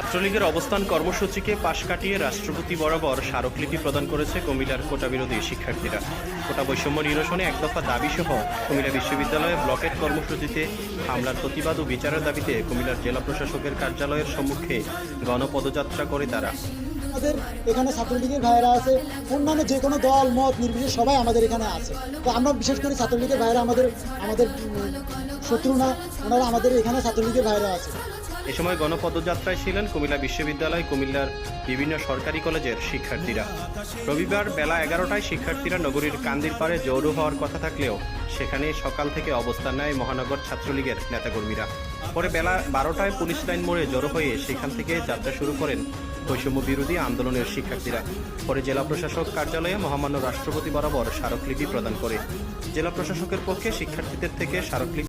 ছাত্রলীগের অবস্থান কর্মসূচিকে পাশ কাটিয়ে রাষ্ট্রপতি বরাবর স্মারকলিপি প্রদান করেছে কুমিল্লার কোটা বিরোধী শিক্ষার্থীরা। কোটা বৈষম্য নিরসনে এক দফা দাবিসহ কুমিল্লা বিশ্ববিদ্যালয়ে ব্লকেট কর্মসূচিতে হামলার প্রতিবাদ ও বিচারের দাবিতে কুমিল্লার জেলা প্রশাসকের কার্যালয়ের সম্মুখে গণপদযাত্রা করে তারা। আমাদের এখানে ছাত্রলীগের ভাইয়েরা আছে, অন্যান্য যে কোনো দল মত নির্বিশেষে সবাই আমাদের এখানে আছে। তো আমরা বিশেষ করে ছাত্রলীগের ভাইয়েরা আমাদের শত্রু না, ওনারা আমাদের এখানে ছাত্রলীগের ভাইয়েরা আছে। এ সময় গণপদযাত্রায় ছিলেন কুমিল্লা বিশ্ববিদ্যালয়, কুমিল্লার বিভিন্ন সরকারি কলেজের শিক্ষার্থীরা। রবিবার বেলা 11টায় শিক্ষার্থীরা নগরীর কান্দিরপাড়ে জড়ো হওয়ার কথা থাকলেও সেখানে সকাল থেকে অবস্থান নেয় মহানগর ছাত্রলীগের নেতাকর্মীরা। পরে বেলা 12টায় পুলিশ লাইন মোড়ে জড়ো হয়ে সেখান থেকে যাত্রা শুরু করেন বৈষম্য বিরোধী আন্দোলনের শিক্ষার্থীরা। পরে জেলা প্রশাসক কার্যালয়ে মহামান্য রাষ্ট্রপতি বরাবর স্মারকলিপি প্রদান করে। জেলা প্রশাসকের পক্ষে শিক্ষার্থীদের থেকে স্মারকলিপি